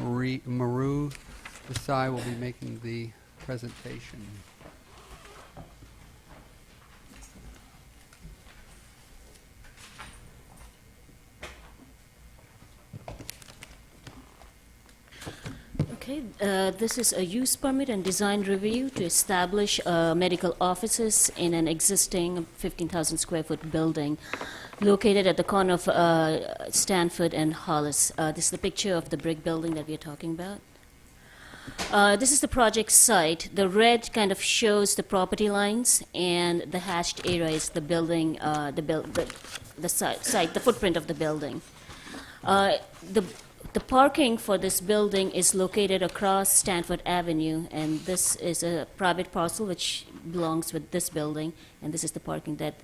Maru Desai will be making the presentation. Okay, this is a use permit and design review to establish medical offices in an existing 15,000 square foot building located at the corner of Stanford and Hollis. This is the picture of the brick building that we are talking about. This is the project site. The red kind of shows the property lines, and the hashed area is the building, the site, the footprint of the building. The parking for this building is located across Stanford Avenue, and this is a private parcel which belongs with this building, and this is the parking that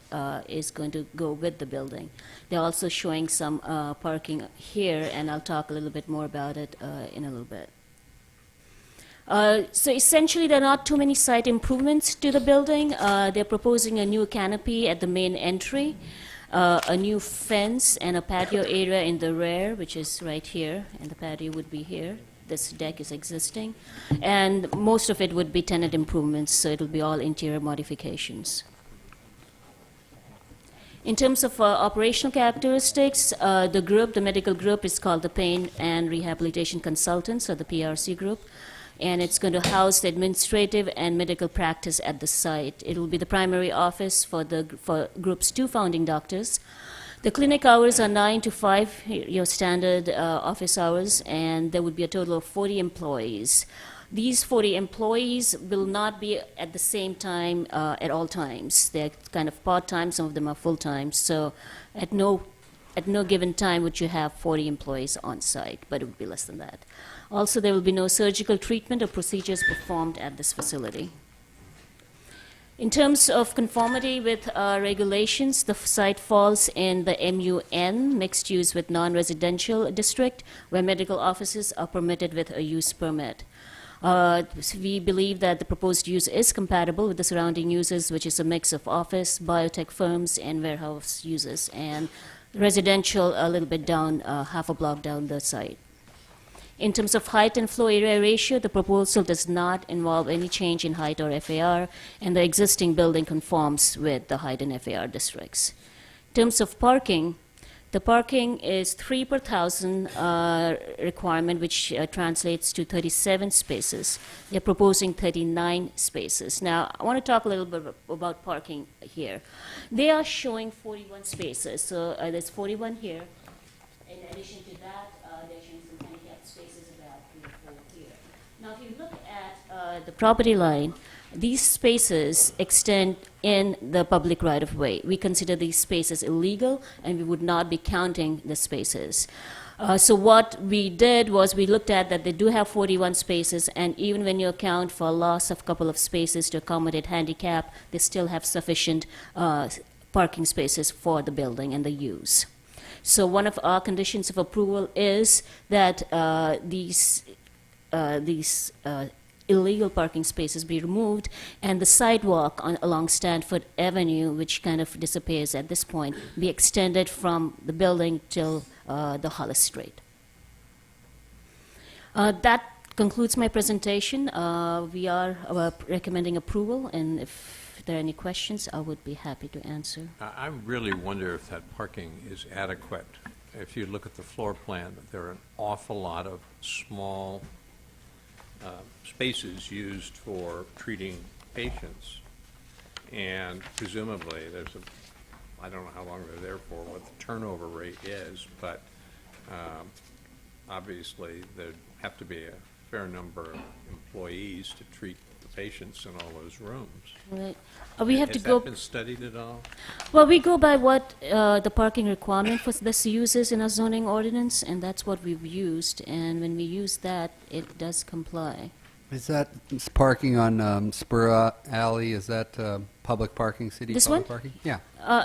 is going to go with the building. They're also showing some parking here, and I'll talk a little bit more about it in a little bit. So essentially, there are not too many site improvements to the building. They're proposing a new canopy at the main entry, a new fence, and a patio area in the rear, which is right here, and the patio would be here. This deck is existing, and most of it would be tenant improvements, so it'll be all interior modifications. In terms of operational characteristics, the medical group is called the Pain and Rehabilitation Consultants, or the PRC group, and it's going to house the administrative and medical practice at the site. It will be the primary office for group's 2 founding doctors. The clinic hours are 9 to 5, your standard office hours, and there would be a total of 40 employees. These 40 employees will not be at the same time at all times. They're kind of part-time, some of them are full-time, so at no given time would you have 40 employees on site, but it would be less than that. Also, there will be no surgical treatment or procedures performed at this facility. In terms of conformity with regulations, the site falls in the MUN, mixed use with non-residential district, where medical offices are permitted with a use permit. We believe that the proposed use is compatible with the surrounding uses, which is a mix of office, biotech firms, and warehouse uses, and residential a little bit down, half a block down the site. In terms of height and floor area ratio, the proposal does not involve any change in height or FAR, and the existing building conforms with the height and FAR districts. In terms of parking, the parking is 3 per 1,000 requirement, which translates to 37 spaces. They're proposing 39 spaces. Now, I want to talk a little bit about parking here. They are showing 41 spaces, so there's 41 here. In addition to that, they're showing some handicapped spaces about 3 or 4 here. Now, if you look at the property line, these spaces extend in the public right-of-way. We consider these spaces illegal, and we would not be counting the spaces. So what we did was we looked at that they do have 41 spaces, and even when you account for a loss of a couple of spaces to accommodate handicap, they still have sufficient parking spaces for the building and the use. So one of our conditions of approval is that these illegal parking spaces be removed, and the sidewalk along Stanford Avenue, which kind of disappears at this point, be extended from the building till the Hollis Street. That concludes my presentation. We are recommending approval, and if there are any questions, I would be happy to answer. I really wonder if that parking is adequate. If you look at the floor plan, there are an awful lot of small spaces used for treating patients, and presumably there's I don't know how long they're there for, what the turnover rate is, but obviously there'd have to be a fair number of employees to treat the patients in all those rooms. Right. We have to Has go. that been studied at all? Well, we go by what the parking requirement for this uses in our zoning ordinance, and that's what we've used. And when we use that, it does comply. Is that parking on Spur Alley? Is that public parking, city This public one? parking? Yeah,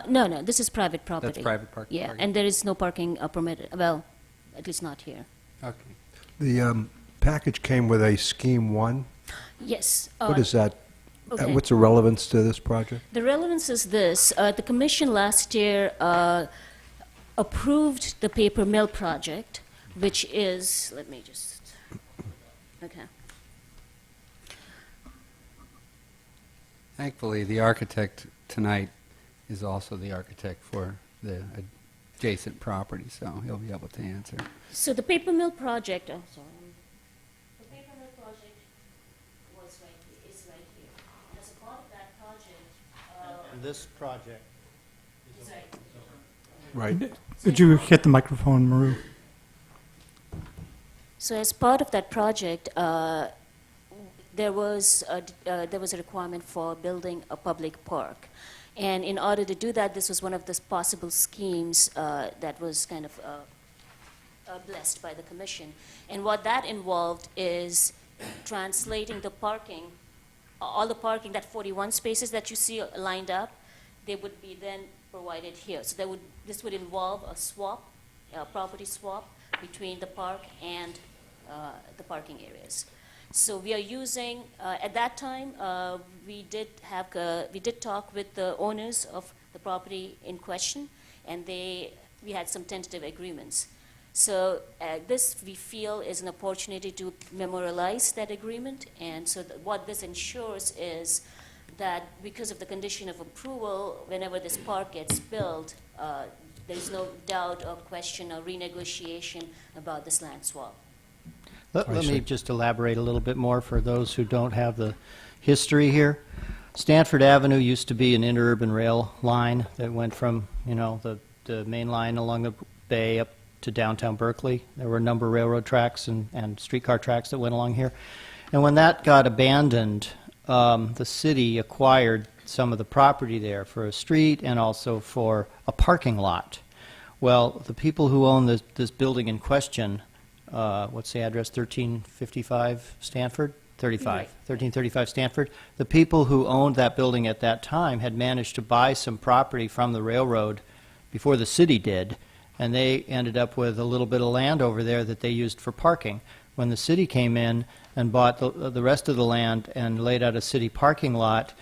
No, this is private property. that's private parking. Yeah, and there is no parking permitted. Well, at least not here. Okay. The package came with a Scheme 1. Yes. What is that? Okay. What's the relevance to this project? The relevance is this. The commission last year approved the paper mill project, which is, let me just Okay. Thankfully, the architect tonight is also the architect for the adjacent property, so he'll be able to answer. So the paper mill project, oh, sorry. The paper mill project is right here. And as a part of that project, And this project, is right. Right. Could you hit the microphone, Maru? So as part of that project, there was a requirement for building a public park. And in order to do that, this was one of the possible schemes that was kind of blessed by the commission. And what that involved is translating the parking, all the parking, that 41 spaces that you see lined up, they would be then provided here. So this would involve a swap, a property swap between the park and the parking areas. So we are using, at that time, we did talk with the owners of the property in question, and we had some tentative agreements. So this, we feel, is an opportunity to memorialize that agreement, and so what this ensures is that because of the condition of approval, whenever this park gets built, there's no doubt or question or renegotiation about this land swap. let I see. me just elaborate a little bit more for those who don't have the history here. Stanford Avenue used to be an interurban rail line that went from, the main line along the bay up to downtown Berkeley. There were a number of railroad tracks and streetcar tracks that went along here. And when that got abandoned, the city acquired some of the property there for a street and also for a parking lot. Well, the people who own this building in question, what's the address, 1355 Stanford? 1335 Stanford. The people who owned that building at that time had managed to buy some property from the railroad before the city did, and they ended up with a little bit of land over there that they used for parking. When the city came in and bought the rest of the land and laid out a city parking lot,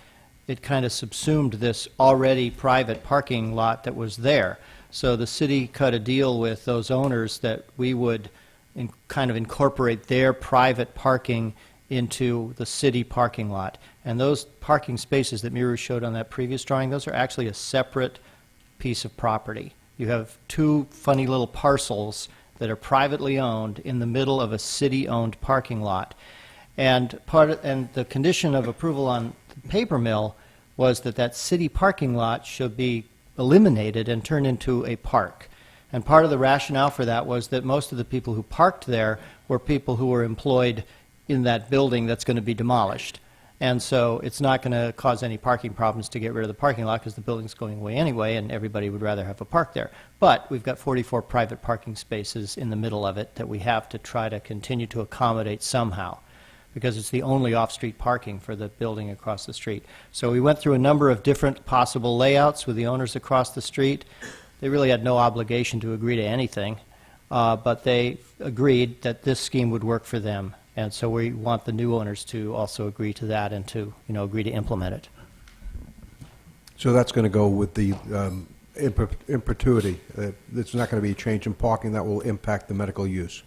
it kind of subsumed this already private parking lot that was there. So the city cut a deal with those owners that we would kind of incorporate their private parking into the city parking lot. And those parking spaces that Miru showed on that previous drawing, those are actually a separate piece of property. You have two funny little parcels that are privately owned in the middle of a city-owned parking lot. And the condition of approval on the paper mill was that city parking lot should be eliminated and turned into a park. And part of the rationale for that was that most of the people who parked there were people who were employed in that building that's going to be demolished. And so it's not going to cause any parking problems to get rid of the parking lot because the building's going away anyway and everybody would rather have a park there. But we've got 44 private parking spaces in the middle of it that we have to try to continue to accommodate somehow because it's the only off-street parking for the building across the street. So we went through a number of different possible layouts with the owners across the street. They really had no obligation to agree to anything, but they agreed that this scheme would work for them. And so we want the new owners to also agree to that and to, agree to implement it. So that's going to go with the in perpetuity. It's not going to be a change in parking that will impact the medical use.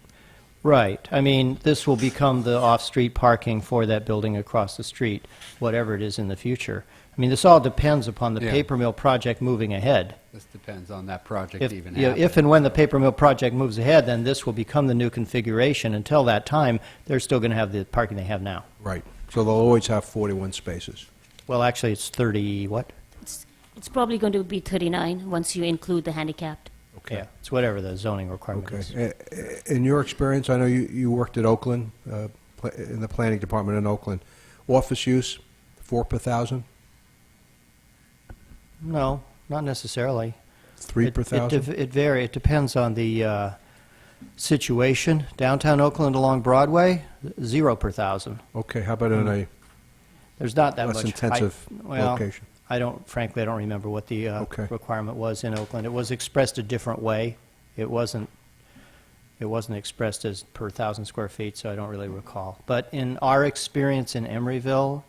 Right. I mean, this will become the off-street parking for that building across the street, whatever it is in the future. I mean, this all depends upon the Yeah. paper mill project moving ahead. This depends on that project If, even yeah, happening. if and when the paper mill project moves ahead, then this will become the new configuration. Until that time, they're still going to have the parking they have now. Right. So they'll always have 41 spaces. Well, actually, it's 30, what? It's probably going to be 39 once you include the handicapped. Yeah, it's whatever the zoning requirement is. Okay. In your experience, I know you worked at Oakland, in the planning department in Oakland. Office use, 4 per thousand, No, not necessarily. 3 per thousand? It varies. It depends on the situation. Downtown Oakland along Broadway, 0 per thousand. Okay, how about in a There's not that less much. intensive location? Frankly, I don't remember what the Okay. requirement was in Oakland. It was expressed a different way. It wasn't expressed as per 1,000 square feet, so I don't really recall. But in our experience in Emeryville,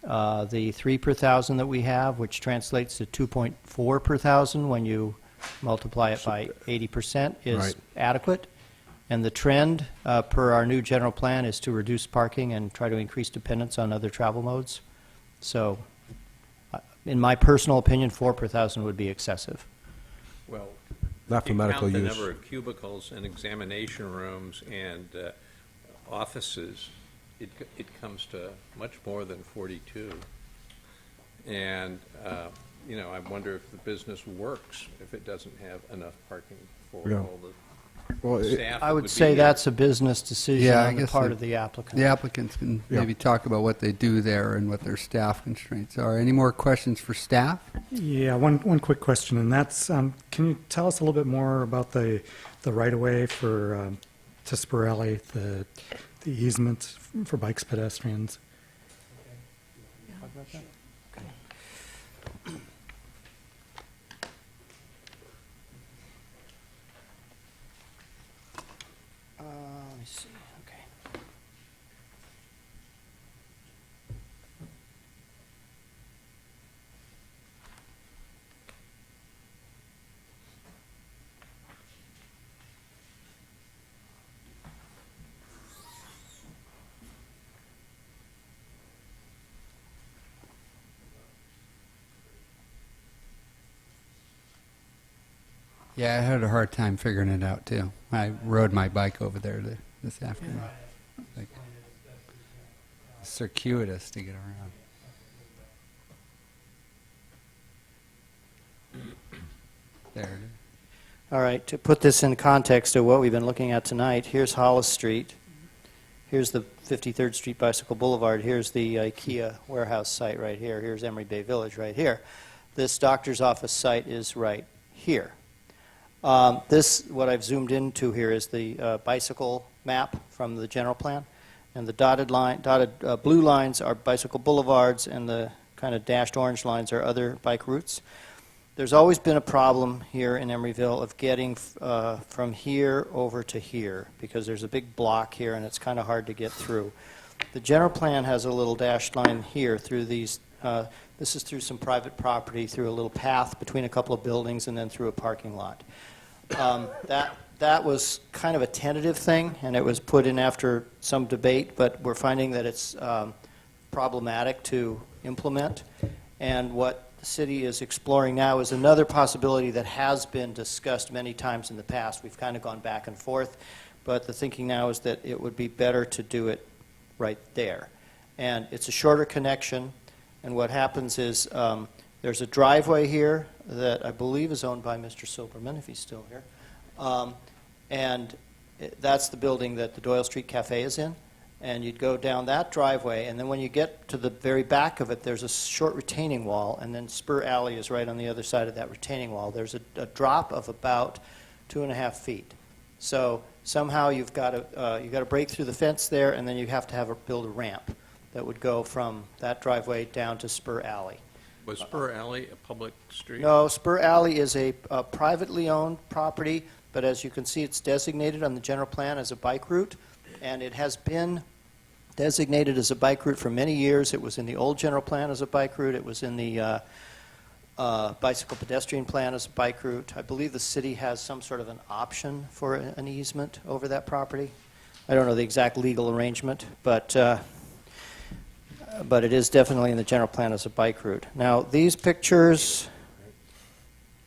the 3 per thousand that we have, which translates to 2.4 per thousand when you multiply it by 80%, is Right. adequate. And the trend, per our new general plan, is to reduce parking and try to increase dependence on other travel modes. So, in my personal opinion, 4 per thousand would be excessive. Well, Not for you medical count the use. number of cubicles and examination rooms and offices, it comes to much more than 42. And, you know, I wonder if the business works if it doesn't have enough parking for Yeah. all the Well, staff. I that would be say here. that's a business decision Yeah, I on the guess part the- of the applicant. The applicants can Yeah. maybe talk about what they do there and what their staff constraints are. Any more questions for staff? Yeah, one quick question, and that's, can you tell us a little bit more about the right-of-way for, to Spur Alley, the easement for bikes, pedestrians? Let me see, okay. Yeah, I had a hard time figuring it out too. I rode my bike over there this afternoon. Like, circuitous to get around. There it is. All right, to put this in context of what we've been looking at tonight, here's Hollis Street. Here's the 53rd Street Bicycle Boulevard. Here's the IKEA warehouse site right here. Here's Emery Bay Village right here. This doctor's office site is right here. This, what I've zoomed into here, is the bicycle map from the general plan. And the dotted blue lines are bicycle boulevards, and the kind of dashed orange lines are other bike routes. There's always been a problem here in Emeryville of getting from here over to here, because there's a big block here and it's kind of hard to get through. The general plan has a little dashed line here through these, this is through some private property, through a little path between a couple of buildings, and then through a parking lot. That was kind of a tentative thing, and it was put in after some debate, but we're finding that it's problematic to implement. And what the city is exploring now is another possibility that has been discussed many times in the past. We've kind of gone back and forth, but the thinking now is that it would be better to do it right there. And it's a shorter connection, and what happens is there's a driveway here that I believe is owned by Mr. Silberman, if he's still here. And that's the building that the Doyle Street Cafe is in. And you'd go down that driveway, and then when you get to the very back of it, there's a short retaining wall, and then Spur Alley is right on the other side of that retaining wall. There's a drop of about 2.5 feet. So somehow you've got to break through the fence there, and then you have to build a ramp that would go from that driveway down to Spur Alley. Was Spur Alley a public street? No, Spur Alley is a privately owned property, but as you can see, it's designated on the general plan as a bike route, and it has been designated as a bike route for many years. It was in the old general plan as a bike route. It was in the bicycle pedestrian plan as a bike route. I believe the city has some sort of an option for an easement over that property. I don't know the exact legal arrangement, but it is definitely in the general plan as a bike route. Now, these pictures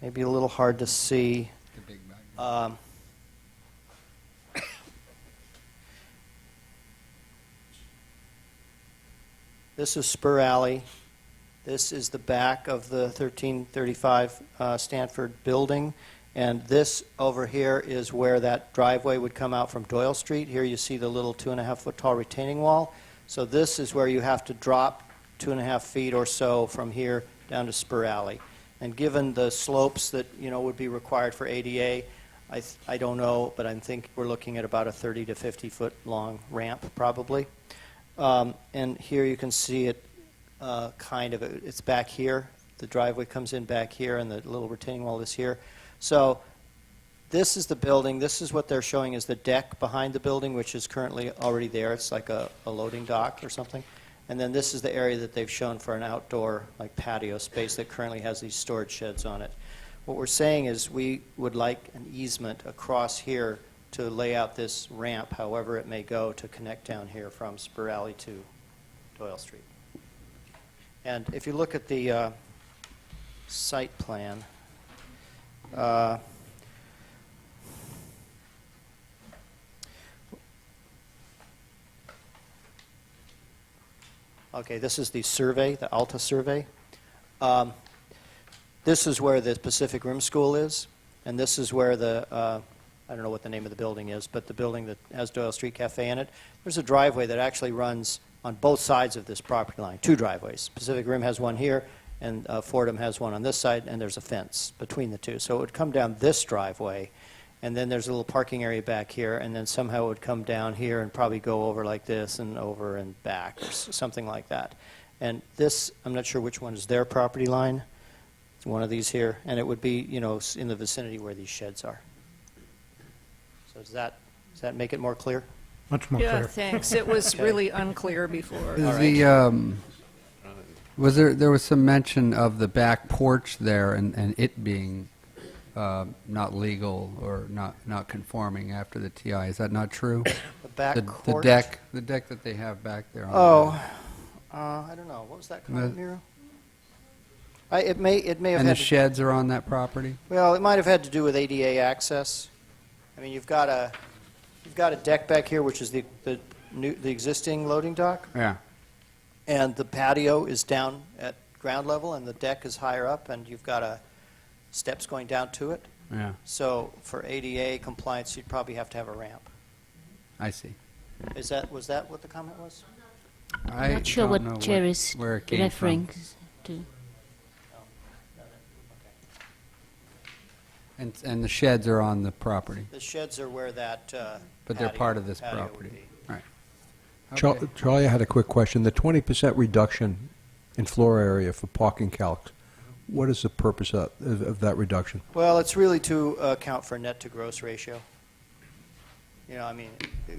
may be a little hard to see. The big bike. This is Spur Alley. This is the back of the 1335 Stanford building. And this over here is where that driveway would come out from Doyle Street. Here you see the little 2.5-foot tall retaining wall. So this is where you have to drop 2.5 feet or so from here down to Spur Alley. And given the slopes that would be required for ADA, I don't know, but I think we're looking at about a 30 to 50 foot long ramp probably. And here you can see it it's back here. The driveway comes in back here, and the little retaining wall is here. So this is the building. This is what they're showing as the deck behind the building, which is currently already there. It's like a loading dock or something. And then this is the area that they've shown for an outdoor patio space that currently has these storage sheds on it. What we're saying is we would like an easement across here to lay out this ramp, however it may go, to connect down here from Spur Alley to Doyle Street. And if you look at the site plan, okay, this is the survey, the Alta survey. This is where the Pacific Rim School is, and this is where the, I don't know what the name of the building is, but the building that has Doyle Street Cafe in it. There's a driveway that actually runs on both sides of this property line, 2 driveways. Pacific Rim has one here, and Fordham has one on this side, and there's a fence between the two. So it would come down this driveway, and then there's a little parking area back here, and then somehow it would come down here and probably go over like this and over and back, or something like that. And this, I'm not sure which one is their property line. It's one of these here, and it would be, you know, in the vicinity where these sheds are. So does that make it more clear? Much more Yeah, clear. thanks. It was Okay. really unclear before. Is the, was there was some mention of the back porch there and it being not legal or not conforming after the TI? Is that not true? The back The court? deck that they have back there. Oh, I don't know. What was that called, Miro? It may have And the had to, sheds are on that property? well, it might have had to do with ADA access. I mean, you've got a deck back here, which is the existing loading dock, Yeah. and the patio is down at ground level, and the deck is higher up, and you've got steps going down to it. Yeah, So for ADA compliance, you'd probably have to have a ramp. I see. Was that what the comment was? I I'm not sure don't know what Chair is where it came from. referring to. And the sheds are on the property, The sheds are where that but they're part of this patio would property. be. Right. Char- Charlie, I had a quick question. The 20% reduction in floor area for parking calcs, what is the purpose of that reduction? Well, it's really to account for net to gross ratio. You know, I mean,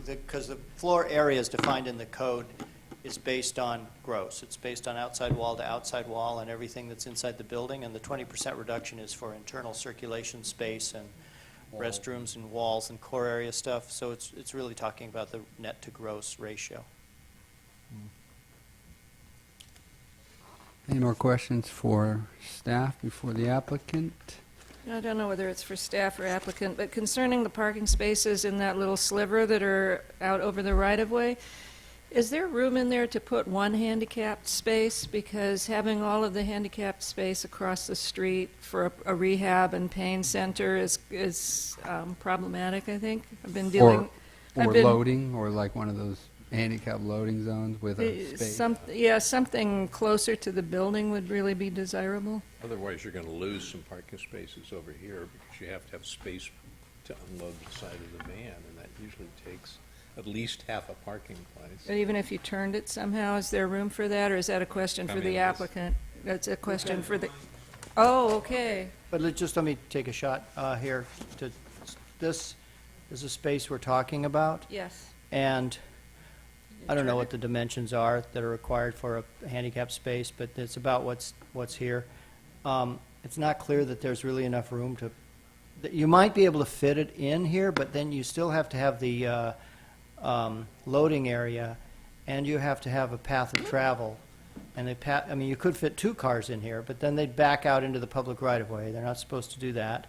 because the floor area is defined in the code is based on gross. It's based on outside wall to outside wall and everything that's inside the building, and the 20% reduction is for internal circulation space and restrooms and walls and core area stuff. So it's really talking about the net to gross ratio. Any more questions for staff before the applicant? I don't know whether it's for staff or applicant, but concerning the parking spaces in that little sliver that are out over the right-of-way, is there room in there to put one handicapped space? Because having all of the handicapped space across the street for a rehab and pain center is problematic, I think. I've been dealing... Or loading, or like one of those handicap loading zones with a space? Something closer to the building would really be desirable. Otherwise, you're going to lose some parking spaces over here because you have to have space to unload the side of the van, and that usually takes at least half a parking place. But even if you turned it somehow, is there room for that, or is that a question for the applicant? That's a question for the... Oh, okay. But let me take a shot here. This is a space we're talking about, Yes. and I don't know what the dimensions are that are required for a handicap space, but it's about what's here. It's not clear that there's really enough room to, that you might be able to fit it in here, but then you still have to have the loading area, and you have to have a path of travel. And I mean, you could fit 2 cars in here, but then they'd back out into the public right-of-way. They're not supposed to do that.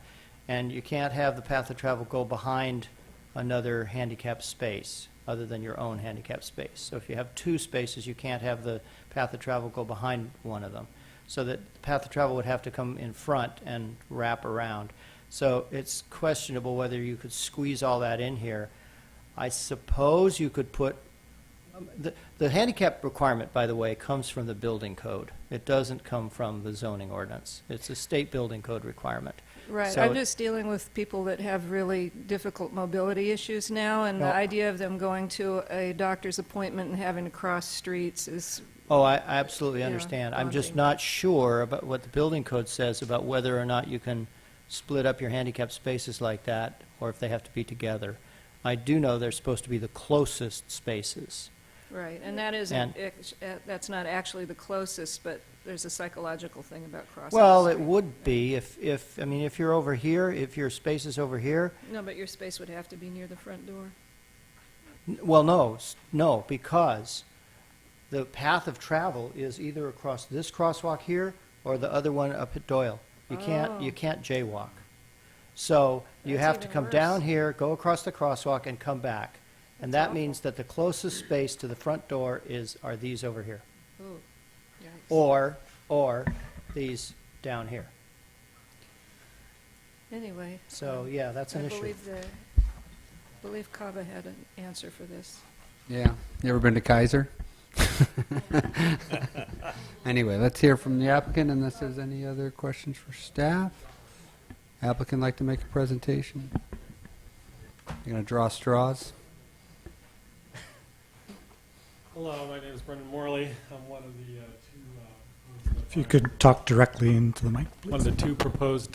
And you can't have the path of travel go behind another handicap space other than your own handicap space. So if you have 2 spaces, you can't have the path of travel go behind one of them. So that the path of travel would have to come in front and wrap around. So it's questionable whether you could squeeze all that in here. I suppose you could put, the handicap requirement, by the way, comes from the building code. It doesn't come from the zoning ordinance. It's a state building code requirement. Right. So I'm it- just dealing with people that have really difficult mobility issues now, and the Well- idea of them going to a doctor's appointment and having to cross streets is, Oh, I absolutely Yeah, understand. I'm just daunting. not sure about what the building code says about whether or not you can split up your handicap spaces like that, or if they have to be together. I do know they're supposed to be the closest spaces. Right, and that isn't, And- that's not actually the closest, but there's a psychological thing about crossing. Well, the it street. would be if, I mean, if you're over here, if your space is over here, No, but your space would have to be near the front door. well, no, because the path of travel is either across this crosswalk here or the other one up at Doyle. You Oh. can't jaywalk. So you That's have to even come worse. down here, go across the crosswalk, and come back. And That's that means awful. that the closest space to the front door are these over here, Ooh, yikes. or these down here. Anyway. So, yeah, that's an issue. I believe Kava had an answer for this. Yeah. You ever been to Kaiser? Anyway, let's hear from the applicant unless there's any other questions for staff. Applicant like to make a presentation? You're going to draw straws? Hello, my name is Brendan Morley. I'm one of the If you could talk directly into the mic, one of please. the two proposed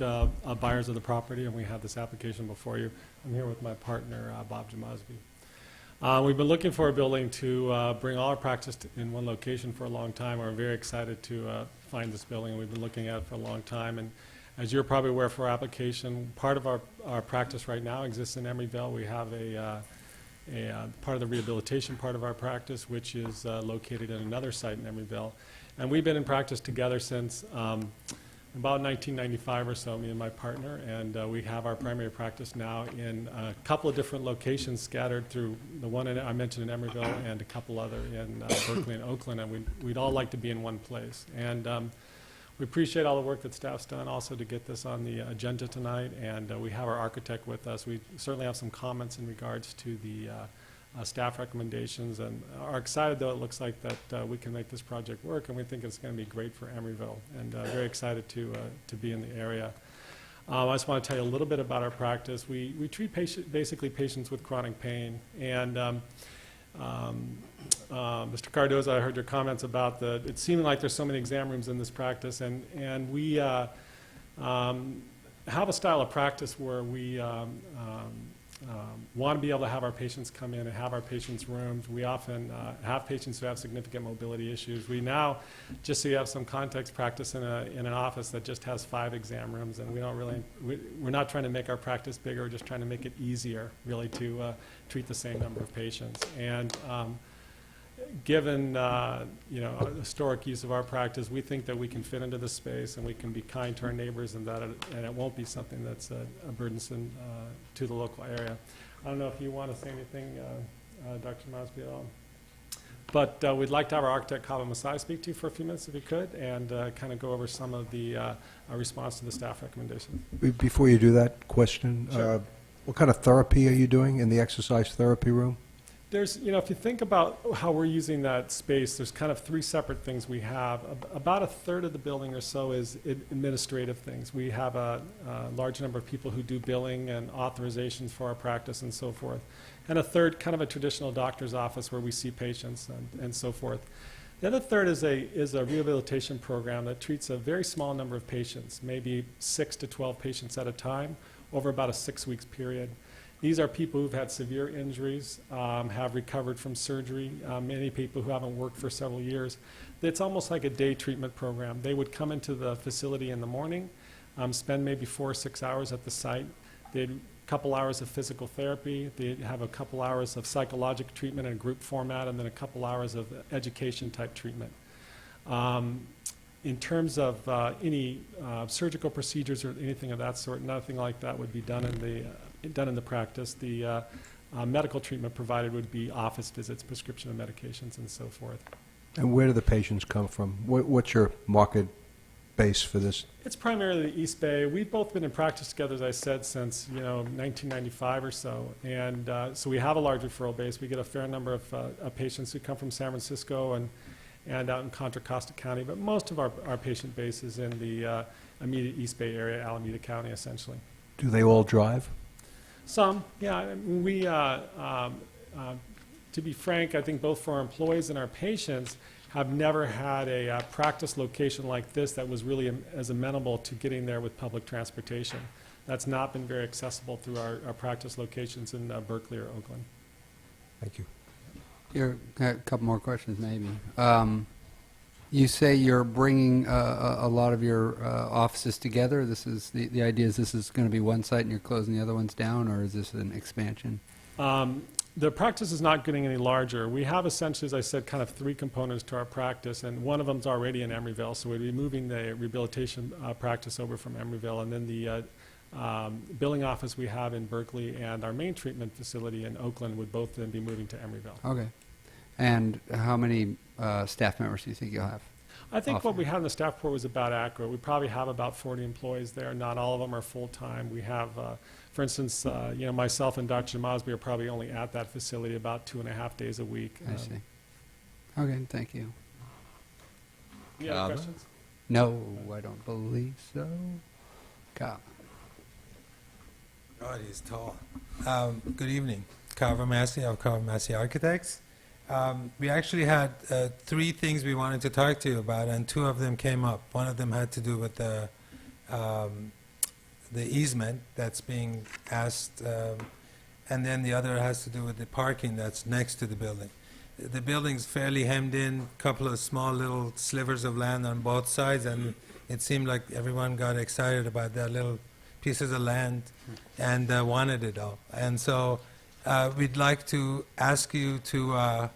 buyers of the property, and we have this application before you. I'm here with my partner, Bob Jamasby. We've been looking for a building to bring all our practice in one location for a long time. We're very excited to find this building, and we've been looking at it for a long time. And as you're probably aware for our application, part of our practice right now exists in Emeryville. We have a part of the rehabilitation part of our practice, which is located in another site in Emeryville. And we've been in practice together since about 1995 or so, me and my partner, and we have our primary practice now in a couple of different locations scattered through the one I mentioned in Emeryville and a couple other in Berkeley and Oakland, and we'd all like to be in one place. And we appreciate all the work that staff's done also to get this on the agenda tonight, and we have our architect with us. We certainly have some comments in regards to the staff recommendations, and are excited, though it looks like that we can make this project work, and we think it's going to be great for Emeryville, and very excited to be in the area. I just want to tell you a little bit about our practice. We treat basically patients with chronic pain, and Mr. Cardoza, I heard your comments about it seeming like there's so many exam rooms in this practice, and we have a style of practice where we want to be able to have our patients come in and have our patients' rooms. We often have patients who have significant mobility issues. We now, just so you have some context, practice in an office that just has 5 exam rooms, and we're not trying to make our practice bigger. We're just trying to make it easier, really, to treat the same number of patients. And given historic use of our practice, we think that we can fit into this space and we can be kind to our neighbors, and it won't be something that's burdensome to the local area. I don't know if you want to say anything, Dr. Mosby, at all. But we'd like to have our architect, Kava Massih, speak to you for a few minutes, if he could, and kind of go over some of the response to the staff recommendation. Before you do that, question, Sure. What kind of therapy are you doing in the exercise therapy room? There's, if you think about how we're using that space, there's kind of 3 separate things we have. About a third of the building or so is administrative things. We have a large number of people who do billing and authorizations for our practice and so forth. And a third, kind of a traditional doctor's office where we see patients and so forth. The other third is a rehabilitation program that treats a very small number of patients, maybe 6 to 12 patients at a time, over about a 6-week period. These are people who've had severe injuries, have recovered from surgery, many people who haven't worked for several years. It's almost like a day treatment program. They would come into the facility in the morning, spend maybe 4 or 6 hours at the site. They'd a couple hours of physical therapy. They'd have a couple hours of psychological treatment in a group format, and then a couple hours of education type treatment. In terms of any surgical procedures or anything of that sort, nothing like that would be done in the practice. The medical treatment provided would be office visits, prescription of medications, and so forth. And where do the patients come from? What's your market base for this? It's primarily the East Bay. We've both been in practice together, as I said, since 1995 or so, and so we have a large referral base. We get a fair number of patients who come from San Francisco and out in Contra Costa County, but most of our patient base is in the immediate East Bay area, Alameda County, essentially. Do they all drive? Some, yeah. We, to be frank, I think both for our employees and our patients have never had a practice location like this that was really as amenable to getting there with public transportation. That's not been very accessible through our practice locations in Berkeley or Oakland. Thank you. Here, a couple more questions, maybe. You say you're bringing a lot of your offices together. This is the idea is this is going to be one site and you're closing the other ones down, or is this an expansion? The practice is not getting any larger. We have essentially, as I said, kind of three components to our practice, and one of them is already in Emeryville, so we'd be moving the rehabilitation practice over from Emeryville, and then the billing office we have in Berkeley and our main treatment facility in Oakland would both then be moving to Emeryville. Okay. And how many staff members do you think you'll have? I think what we had in the staff report was about accurate. We probably have about 40 employees there. Not all of them are full-time. We have, for instance, myself and Dr. Mosby are probably only at that facility about 2.5 days a week. I see. Okay, thank you. Any other questions? No, I don't believe so. Kava. God, he's tall. Good evening. Kava Massih of Kava Massih Architects. We actually had 3 things we wanted to talk to you about, and 2 of them came up. One of them had to do with the easement that's being asked, and then the other has to do with the parking that's next to the building. The building's fairly hemmed in, a couple of small little slivers of land on both sides, and it seemed like everyone got excited about that little pieces of land and wanted it all. And so we'd like to ask you to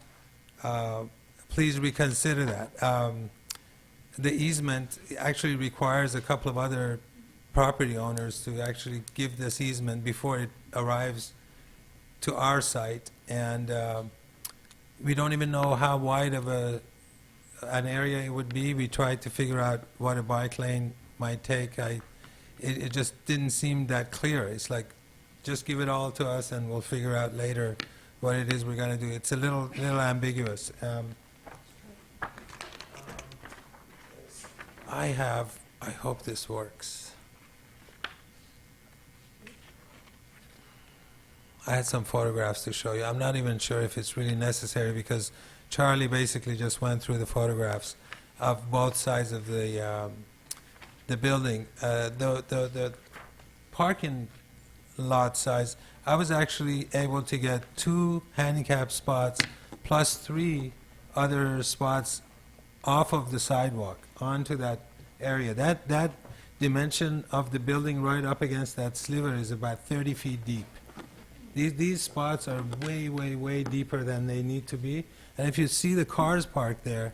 please reconsider that. The easement actually requires a couple of other property owners to actually give this easement before it arrives to our site, and we don't even know how wide of an area it would be. We tried to figure out what a bike lane might take. It just didn't seem that clear. It's like, just give it all to us and we'll figure out later what it is we're going to do. It's a little ambiguous. I hope this works. I had some photographs to show you. I'm not even sure if it's really necessary because Charlie basically just went through the photographs of both sides of the building. The parking lot size, I was actually able to get 2 handicap spots plus 3 other spots off of the sidewalk onto that area. That dimension of the building right up against that sliver is about 30 feet deep. These spots are way, way, way deeper than they need to be. And if you see the cars parked there,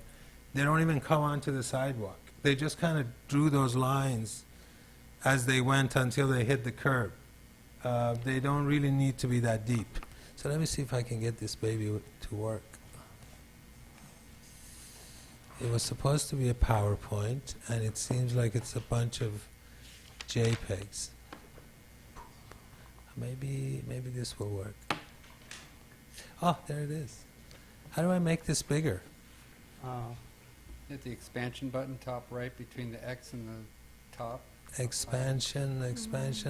they don't even come onto the sidewalk. They just kind of drew those lines as they went until they hit the curb. They don't really need to be that deep. So let me see if I can get this baby to work. It was supposed to be a PowerPoint, and it seems like it's a bunch of JPEGs. Maybe this will work. Oh, there it is. How do I make this bigger? Hit the expansion button top right between the X and the top. Expansion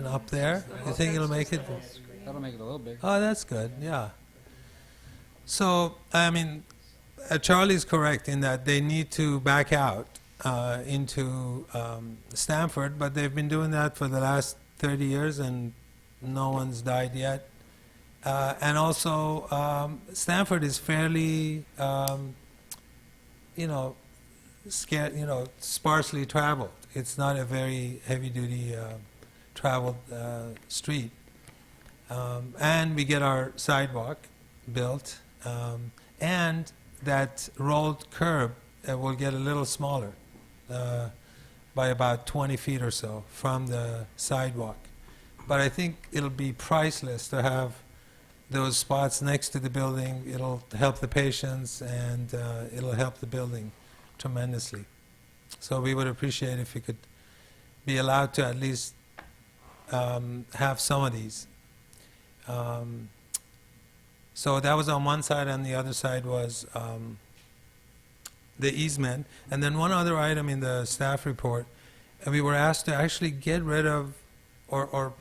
up there. You think it'll make it? That'll make it a little bigger. Oh, that's good. Yeah. So, I mean, Charlie's correct in that they need to back out into Stanford, but they've been doing that for the last 30 years, and no one's died yet. And also, Stanford is fairly, sparsely traveled. It's not a very heavy-duty traveled street. And we get our sidewalk built, and that rolled curb will get a little smaller, by about 20 feet or so from the sidewalk. But I think it'll be priceless to have those spots next to the building. It'll help the patients, and it'll help the building tremendously. So we would appreciate if we could be allowed to at least have some of these. So that was on one side, and the other side was the easement. And then one other item in the staff report, we were asked to actually get rid of or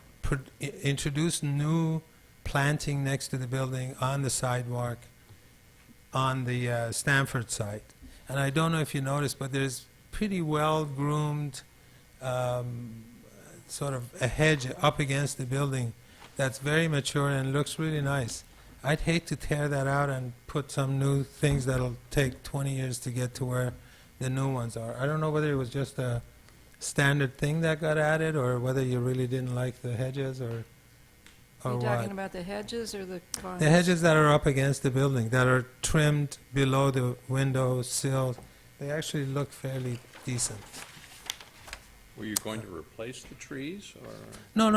introduce new planting next to the building on the sidewalk on the Stanford site. And I don't know if you noticed, but there's pretty well-groomed sort of a hedge up against the building that's very mature and looks really nice. I'd hate to tear that out and put some new things that'll take 20 years to get to where the new ones are. I don't know whether it was just a standard thing that got added, or whether you really didn't like the hedges, or Are you what. talking about the hedges or the vines? The hedges that are up against the building, that are trimmed below the window sill, they actually look fairly decent. Were you going to replace the trees, or? No.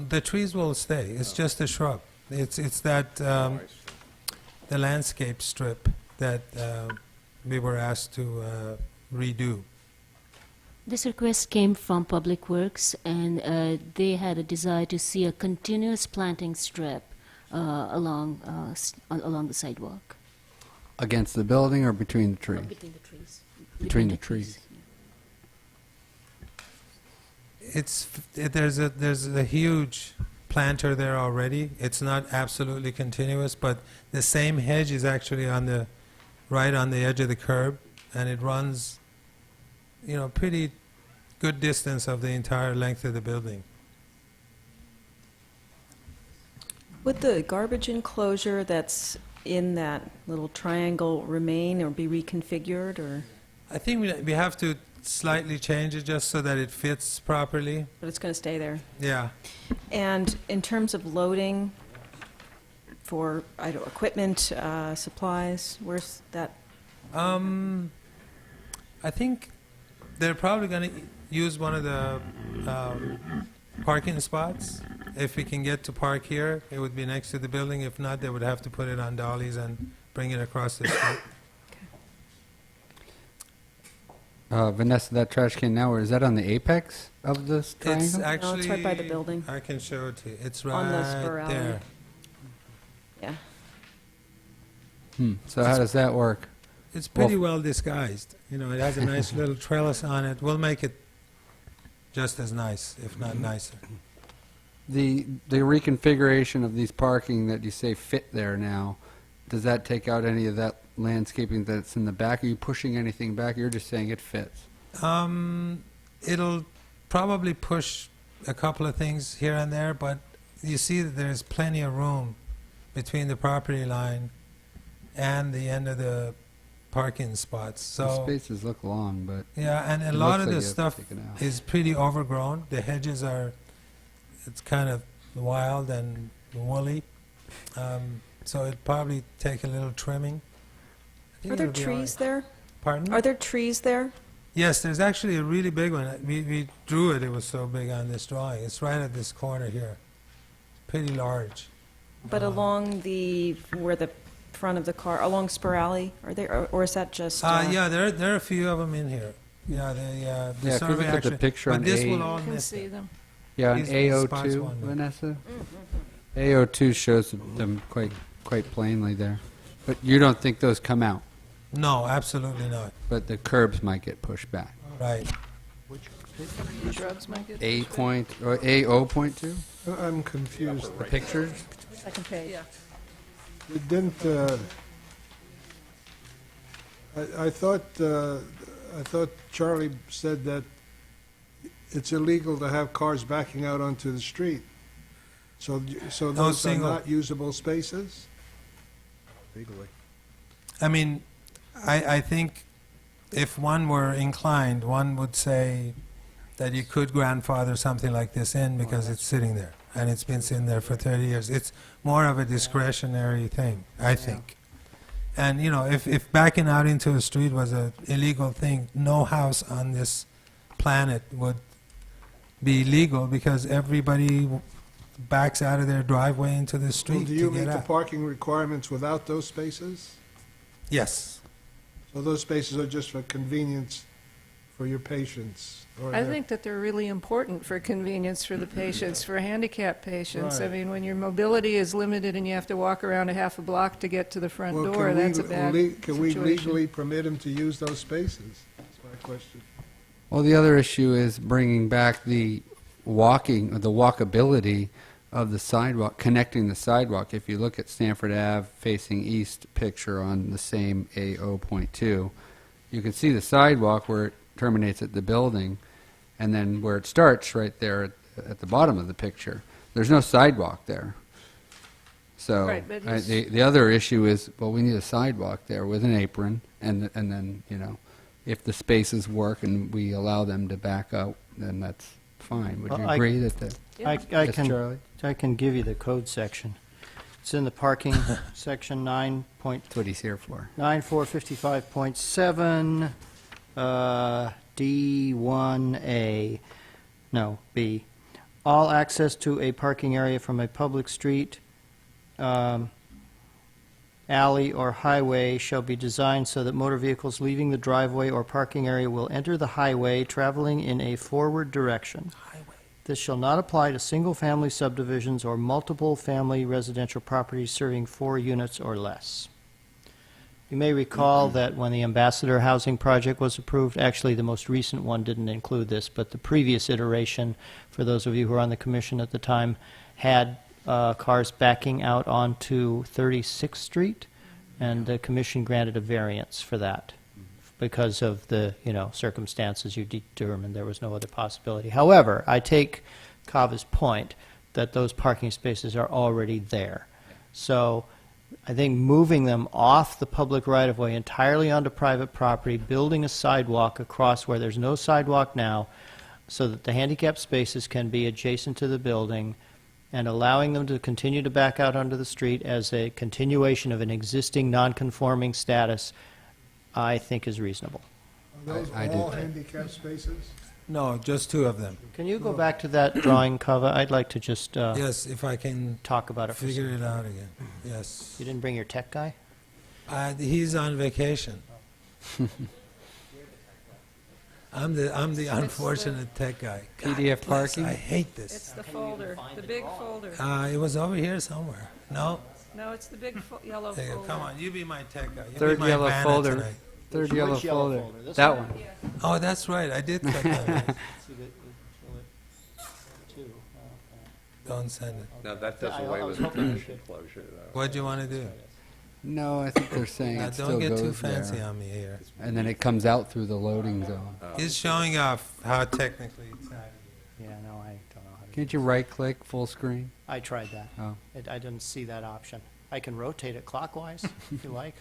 The trees will stay. It's just a shrub. It's that Oh, I see. the landscape strip that we were asked to redo. This request came from Public Works, and they had a desire to see a continuous planting strip along the sidewalk. Against the building or between the trees? Between the trees. Between the trees. There's a huge planter there already. It's not absolutely continuous, but the same hedge is actually right on the edge of the curb, and it runs, pretty good distance of the entire length of the building. Would the garbage enclosure that's in that little triangle remain or be reconfigured, or, I think we have to slightly change it just so that it fits properly. but it's going to stay there? Yeah. And in terms of loading for, equipment, supplies, where's that? I think they're probably going to use one of the parking spots. If we can get to park here, it would be next to the building. If not, they would have to put it on dollies and bring it across the street. Vanessa, that trash can now, is that on the apex of this It's triangle? actually... No, it's right by the building. I can show it to you. It's On the right spur alley. there. Yeah. So how does that work? It's pretty well disguised. It has a nice little trellis on it. We'll make it just as nice, if not nicer. The reconfiguration of these parking that you say fit there now, does that take out any of that landscaping that's in the back? Are you pushing anything back? You're just saying it fits. It'll probably push a couple of things here and there, but you see that there's plenty of room between the property line and the end of the parking spots. The So spaces look long, but yeah, and a it lot looks of like the you have to stuff take it out. is pretty overgrown. The hedges it's kind of wild and woolly. So it'd probably take a little trimming. I think Are there it'll be all trees right. there? Pardon? Are there trees there? Yes, there's actually a really big one. We drew it. It was so big on this drawing. It's right at this corner here. Pretty large. But along where the front of the car, along Spur Alley, are there, or is that just? Yeah, there are a few of them in here. Yeah, the Yeah, if you survey look at the actually. picture but on this A- will all You can miss see it. them. yeah, on These spots A02, one. Vanessa? A02 shows them quite plainly there. But you don't think those come out, No, absolutely not. but the curbs might get pushed back. Right. Shrubs might get. A point, or A0.2? I'm confused. The pictures? Second page. Didn't, I thought Charlie said that it's illegal to have cars backing out onto the street. So those are single. not usable spaces? Legally. I mean, I think if one were inclined, one would say that you could grandfather something like this in because it's sitting there, and it's been sitting there for 30 years. It's more of a discretionary thing, I think. And, if backing out into a street was an illegal thing, no house on this planet would be legal because everybody backs out of their driveway into the street Well, do you to meet get the out. parking requirements without those spaces? Yes. So those spaces are just for convenience for your patients? Or I they're- think that they're really important for convenience for the patients, for handicapped patients. I Right. mean, when your mobility is limited and you have to walk around a half a block to get to the front Well, door, can we that's a bad Can we situation. legally permit them to use those spaces? That's my question. Well, the other issue is bringing back the walkability of the sidewalk, connecting the sidewalk. If you look at Stanford Ave facing east picture on the same A0.2, you can see the sidewalk where it terminates at the building, and then where it starts right there at the bottom of the picture. There's no sidewalk there. So Right, but he's- the other issue is, well, we need a sidewalk there with an apron, and then, you know, if the spaces work and we allow them to back out, then that's fine. Would you Well, I- agree that the... I Yes, Charlie? can give you the code section. It's in the parking section 9.9. That's what he's here for. 9455.7, D1A, no, B. All access to a parking area from a public street, alley, or highway shall be designed so that motor vehicles leaving the driveway or parking area will enter the highway traveling in a forward direction. This shall not apply to single-family subdivisions or multiple-family residential properties serving 4 units or less. You may recall that when the Ambassador Housing Project was approved, actually the most recent one didn't include this, but the previous iteration, for those of you who were on the commission at the time, had cars backing out onto 36th Street, and the commission granted a variance for that because of the, you know, circumstances you determined there was no other possibility. However, I take Kava's point that those parking spaces are already there. So I think moving them off the public right-of-way entirely onto private property, building a sidewalk across where there's no sidewalk now, so that the handicapped spaces can be adjacent to the building, and allowing them to continue to back out onto the street as a continuation of an existing non-conforming status, I think is reasonable. Are those I do all too. handicap spaces? No, just 2 of them. Can you go back to that drawing, Kava? I'd like to just Yes, if I can talk about it for a figure second. it out again. Yes. You didn't bring your tech guy? He's on vacation. I'm the unfortunate tech guy. God PDF bless, parking? I hate It's this. the folder, the big folder. It was over here somewhere. No? No, it's the big yellow There you go. folder. Come on, you be my tech guy. You Third be my yellow Vanna folder. tonight. Third Which yellow yellow folder. folder? This That one? one. Oh, that's right. I did cut that out. Don't send it. Now, that does I away was with hoping you permission could. closure, though. What'd you want to do? No, I think they're saying Now, it still don't get goes too fancy there. on me here. And then it comes out through the loading zone. He's showing off how technically it's accurate. Yeah, no, I don't know how to. Can't you right-click full screen? I tried that. Oh. I didn't see that option. I can rotate it clockwise, if you like.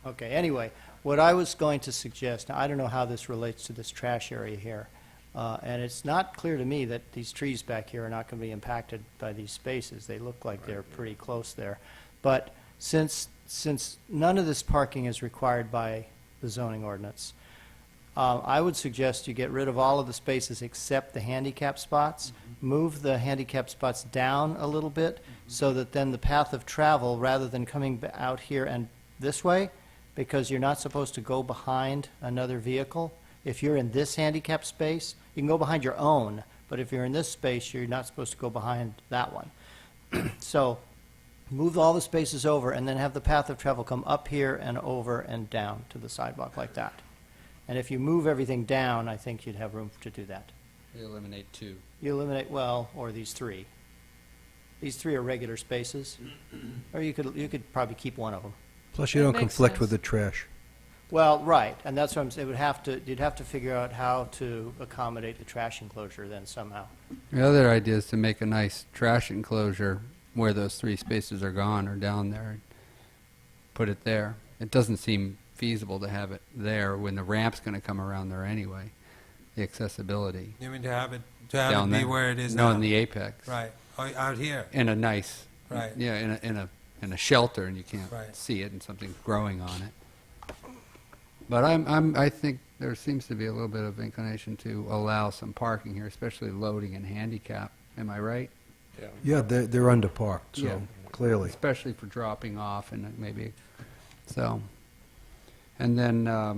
Okay, anyway, what I was going to suggest, now I don't know how this relates to this trash area here, and it's not clear to me that these trees back here are not going to be impacted by these spaces. They look like they're pretty close there. But since none of this parking is required by the zoning ordinance, I would suggest you get rid of all of the spaces except the handicap spots. Move the handicap spots down a little bit so that then the path of travel, rather than coming out here and this way, because you're not supposed to go behind another vehicle. If you're in this handicap space, you can go behind your own, but if you're in this space, you're not supposed to go behind that one. So move all the spaces over and then have the path of travel come up here and over and down to the sidewalk like that. And if you move everything down, I think you'd have room to do that. You eliminate 2. You eliminate, well, or these 3. These 3 are regular spaces, or you could probably keep one of them. Plus, you That don't makes conflict sense. with the trash. Well, right, and that's what I'm saying, you'd have to figure out how to accommodate the trash enclosure then somehow. The other idea is to make a nice trash enclosure where those 3 spaces are gone or down there, and put it there. It doesn't seem feasible to have it there when the ramp's going to come around there anyway, the accessibility. You mean to have it Down be there. where it is No, now? in the apex. Right. Oh, out here. In a nice, Right. yeah, in a shelter, and you can't Right. see it, and something's growing on it. But I think there seems to be a little bit of inclination to allow some parking here, especially loading and handicap. Am I right? Yeah. Yeah, they're underparked, Yeah. so clearly. Especially for dropping off and maybe, so. And then, are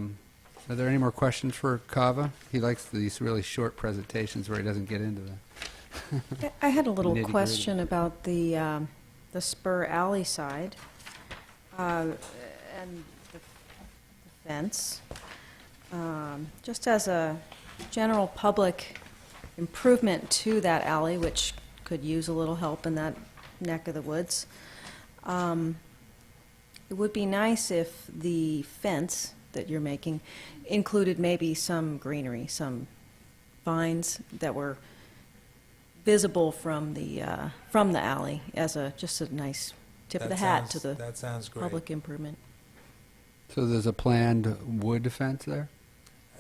there any more questions for Kava? He likes these really short presentations where he doesn't get into the. I had a little Nitty-gritty. question about the spur alley side and the fence. Just as a general public improvement to that alley, which could use a little help in that neck of the woods, it would be nice if the fence that you're making included maybe some greenery, some vines that were visible from the alley as just a nice tip of That the hat sounds- to the That sounds great. public improvement. So there's a planned wood fence there?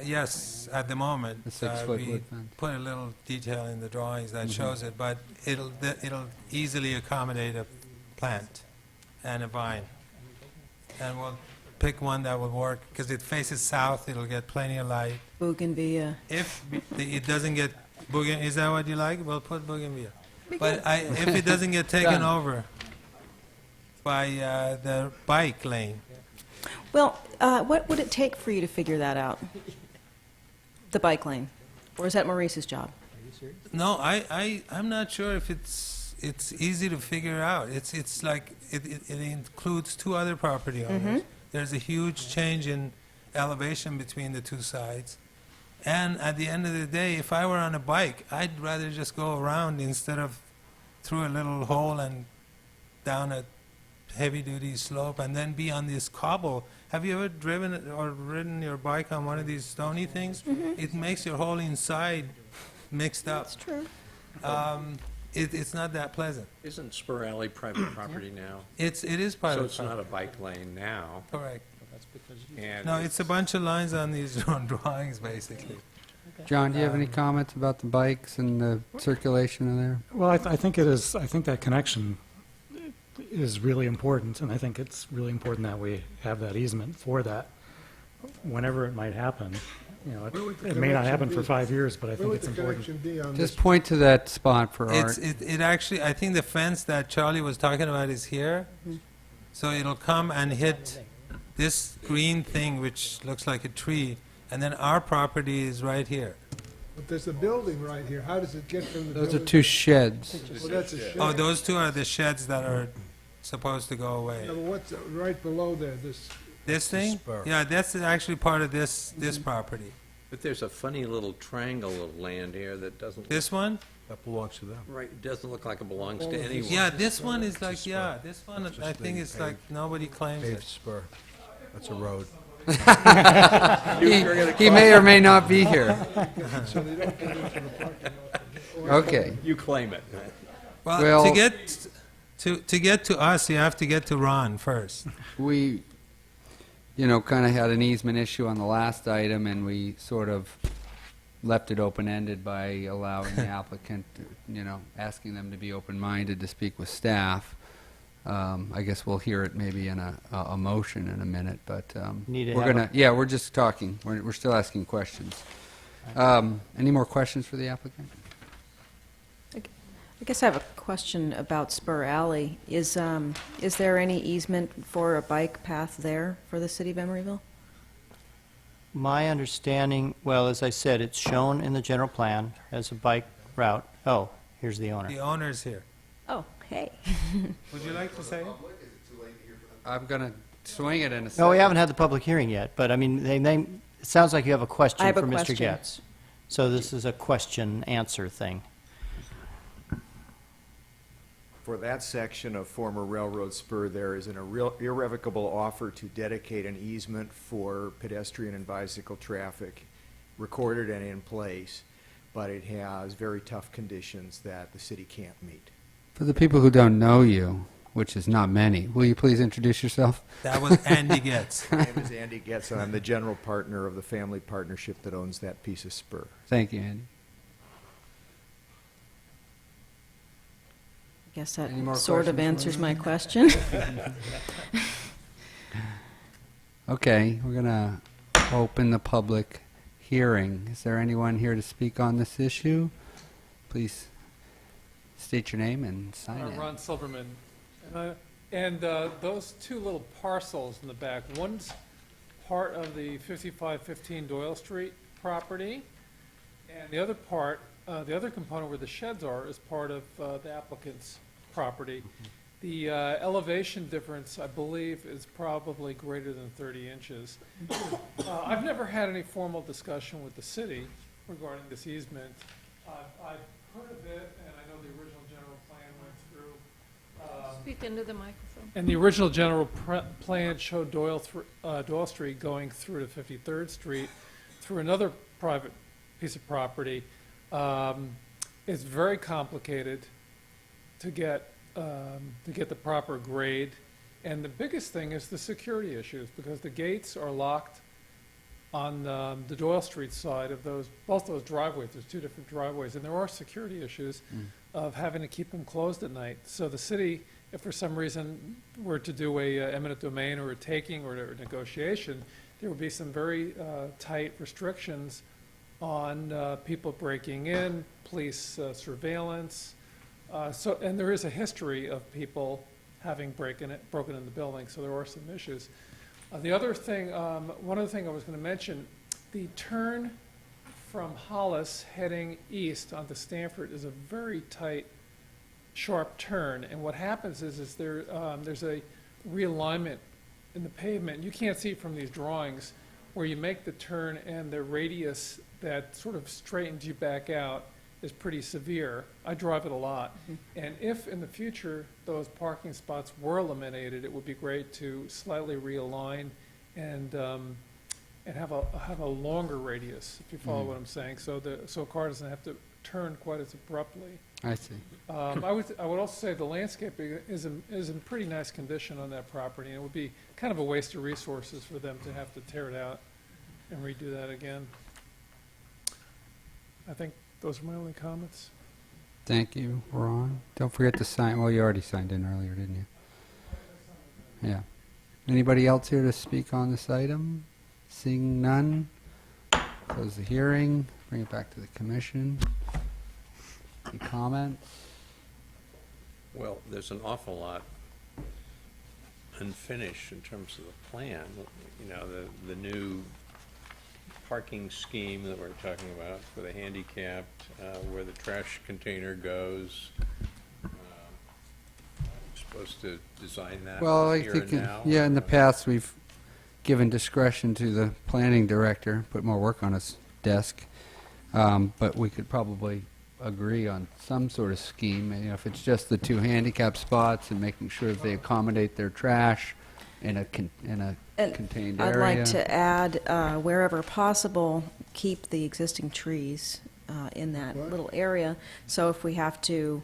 Yes, at the moment. A 6-foot we wood fence. put a little detail in the drawings that shows it, but it'll easily accommodate a plant and a vine. And we'll pick one that will work, because it faces south, it'll get plenty of light. Bougainvillea. If it doesn't get, is that what you like? We'll put bougainvillea. But if it doesn't get taken Done. over by the bike lane, Well, what would it take for you to figure that out? The bike lane? Or is that Maurice's job? no, I'm not sure if it's easy to figure out. It's like, it includes two other property owners. There's a huge change in elevation between the two sides. And at the end of the day, if I were on a bike, I'd rather just go around instead of through a little hole and down a heavy-duty slope and then be on this cobble. Have you ever driven or ridden your bike on one of these stony things? It makes your whole inside mixed up. That's true. It's not that pleasant. Isn't Spur Alley private property now? It is part So of it's not a bike lane now, correct. and No, it's a bunch of lines on these drawings, basically. John, do you have any comments about the bikes and the circulation in there? Well, I think it is, I think that connection is really important, and I think it's really important that we have that easement for that, whenever it might happen. You know, Where would the it may not connection happen for be? 5 years, but I Where think would it's the important. connection be on Just this? point to that spot for art. It actually, I think the fence that Charlie was talking about is here. So it'll come and hit this green thing, which looks like a tree, and then our property is right here. But there's a building right here. How does it get from the building? Those are two sheds. Well, that's a shed. Oh, those two are the sheds that are supposed to go Yeah, away. but what's right below there? This, This thing? spur. Yeah, that's actually part of this property. but there's a funny little triangle of land here that doesn't, This one? That belongs to them. right, doesn't look like it belongs to anyone. Yeah, this one is like, spur. yeah, this one, It's I just think the it's like, nobody claims Paved it. spur. That's a road. He may or may not be here. so they don't get into the parking lot. Okay. You claim it. Well, Well- to get to us, you have to get to Ron first. We, kind of had an easement issue on the last item, and we sort of left it open-ended by allowing the applicant, asking them to be open-minded to speak with staff. I guess we'll hear it maybe in a motion in a minute, but Need to we're have gonna, yeah, we're just talking. We're still asking questions. Any more questions for the applicant? I guess I have a question about Spur Alley. Is there any easement for a bike path there for the city of Emeryville? My understanding, well, as I said, it's shown in the general plan as a bike route. Oh, here's the owner. The owner's here. Oh, hey. Would you like to say it? I'm gonna swing it in a second. No, we haven't had the public hearing yet, but I mean, it sounds like you have a question I have a for Mr. question. Getz. So this is a question-answer thing. For that section of former railroad spur, there is an irrevocable offer to dedicate an easement for pedestrian and bicycle traffic recorded and in place, but it has very tough conditions that the city can't meet. For the people who don't know you, which is not many, will you please introduce yourself? That was Andy Getz. My name is Andy Getz, and I'm the general partner of the family partnership that owns that piece of spur. Thank you, Andy. I guess that Any more sort of questions, answers my question. Okay, we're gonna open the public hearing. Is there anyone here to speak on this issue? Please state your name and sign in. Ron Silverman. And those two little parcels in the back, one's part of the 5515 Doyle Street property, and the other part, the other component where the sheds are, is part of the applicant's property. The elevation difference, I believe, is probably greater than 30 inches. I've never had any formal discussion with the city regarding this easement. I've heard of it, and I know the original general plan went through. Speak into the microphone. And the original general plan showed Doyle Street going through to 53rd Street through another private piece of property. It's very complicated to get to get the proper grade. And the biggest thing is the security issues, because the gates are locked on the Doyle Street side of both those driveways. There's two different driveways, and there are security issues of having to keep them closed at night. So the city, if for some reason were to do a eminent domain or a taking or a negotiation, there would be some very tight restrictions on people breaking in, police surveillance. And there is a history of people having broken in the building, so there are some issues. The other thing, one other thing I was going to mention, the turn from Hollis heading east onto Stanford is a very tight, sharp turn. And what happens is there's a realignment in the pavement. You can't see it from these drawings, where you make the turn and the radius that sort of straightens you back out is pretty severe. I drive it a lot. And if in the future those parking spots were eliminated, it would be great to slightly realign and have a longer radius, if you follow what I'm saying, so a car doesn't have to turn quite as abruptly. I see. I would also say the landscaping is in pretty nice condition on that property, and it would be kind of a waste of resources for them to have to tear it out and redo that again. I think those are my only comments. Thank you, Ron. Don't forget to sign, well, you already signed in earlier, didn't you? Yeah. Anybody else here to speak on this item? Seeing none, close the hearing, bring it back to the commission. Any comments? Well, there's an awful lot unfinished in terms of the plan. You know, the new parking scheme that we're talking about for the handicapped, where the trash container goes. Supposed to design that Well, I here think, and now? yeah, in the past, we've given discretion to the planning director, put more work on his desk, but we could probably agree on some sort of scheme. You know, if it's just the two handicap spots and making sure that they accommodate their trash in a contained I'd area. like to add, wherever possible, keep the existing trees in that little area. So if we have to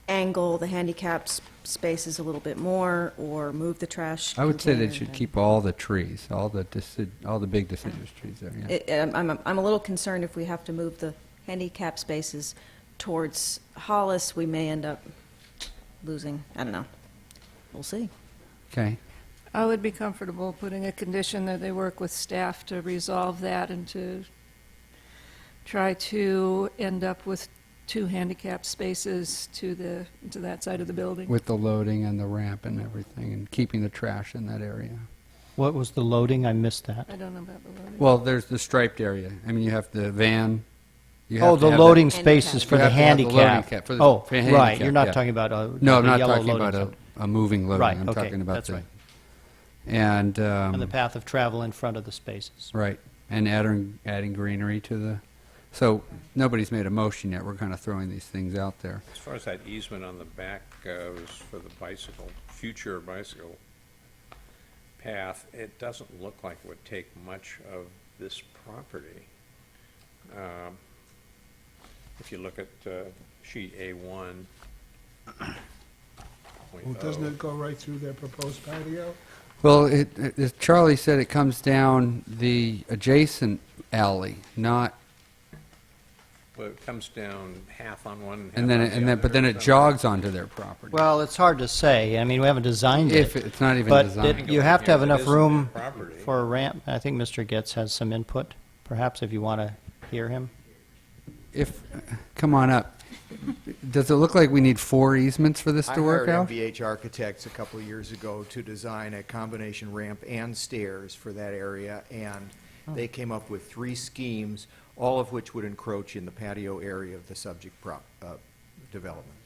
angle the handicap spaces a little bit more or move the trash I would say they container, should then- keep all the trees, all the big deciduous trees there, yeah. I'm a little concerned if we have to move the handicap spaces towards Hollis, we may end up losing, I don't know. We'll see. Okay. I would be comfortable putting a condition that they work with staff to resolve that and to try to end up with 2 handicap spaces to that side of the building. With the loading and the ramp and everything, and keeping the trash in that area. What was the loading? I missed that. I don't know about the loading. Well, there's the striped area. I mean, you have the van. You have Oh, to the have loading that- spaces for You the have to have the loading handicap. cap for the- Oh, for right, handicap, you're not yeah. talking about No, I'm the not yellow talking loading about zone. a moving loading. Right, I'm okay, talking about that's right. And, On the path of travel in front of the spaces. right, and adding greenery to the, so nobody's made a motion yet. We're kind of throwing these things out there. As far as that easement on the back goes for the future bicycle path, it doesn't look like it would take much of this property. If you look at sheet A1. Well, doesn't it go right through their proposed patio? Well, as Charlie said, it comes down the adjacent alley, not, Well, it comes down half on one, half and then, on the and then, but other, then it so- jogs onto their property. Well, it's hard to say. I mean, we haven't designed If it. it's not even But designed. you have to have It enough isn't room their property. for a ramp. I think Mr. Getz has some input, perhaps, if you want to hear him. Come on up. Does it look like we need 4 easements for this I to work hired out? MVH Architects a couple of years ago to design a combination ramp and stairs for that area, and they came up with 3 schemes, all of which would encroach in the patio area of the subject development.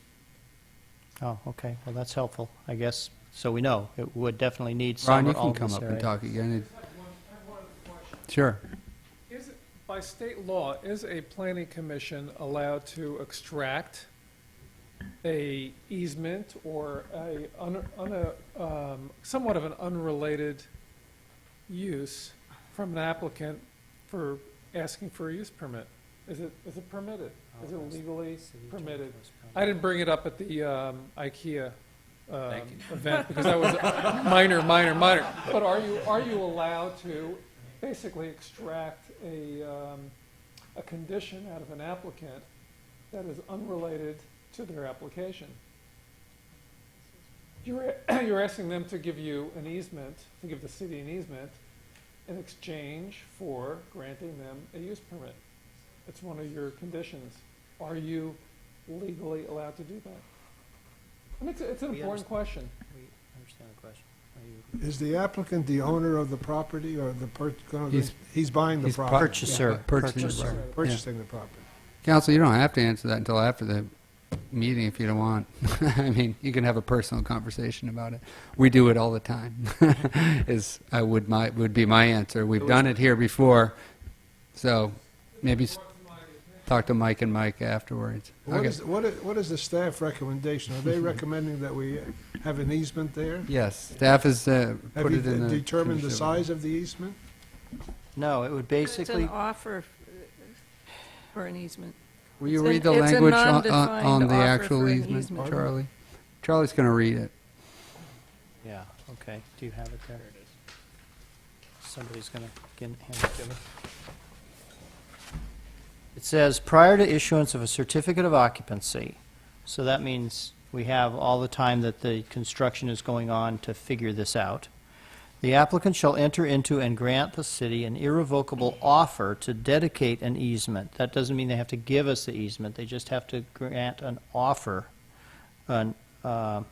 Oh, okay. Well, that's helpful, I guess. So we know it would definitely need Ron, some you or all can of come this up and area. talk again. I have one other question. Sure. Is it, by state law, is a planning commission allowed to extract a easement or somewhat of an unrelated use from an applicant for asking for a use permit? Is it permitted? Is it legally permitted? I didn't bring it up at the IKEA event, because that was minor. But are you allowed to basically extract a condition out of an applicant that is unrelated to their application? You're asking them to give you an easement, to give the city an easement in exchange for granting them a use permit. It's one of your conditions. Are you legally allowed to do that? I mean, it's an important question. We understand the question. Are you Is the applicant the owner of the property or he's buying the he's property? purchaser? Purchaser. Purchasing the property. Counsel, you don't have to answer that until after the meeting if you don't want. I mean, you can have a personal conversation about it. We do it all the time. would be my answer. We've done it here before, so maybe talk to Mike and Mike afterwards. What is the staff recommendation? Are they recommending that we have an easement there? Yes, staff has Have put you it in the determined the condition. size of the easement? No, it would It's basically, an offer for an easement. Will you It's read the it's a language on non-defined the offer actual for an easement, Charlie? Charlie's going to read it. yeah, okay. Do you have it there? Somebody's going to hand it to me. It says, prior to issuance of a certificate of occupancy, so that means we have all the time that the construction is going on to figure this out. The applicant shall enter into and grant the city an irrevocable offer to dedicate an easement. That doesn't mean they have to give us the easement, they just have to grant an offer, enter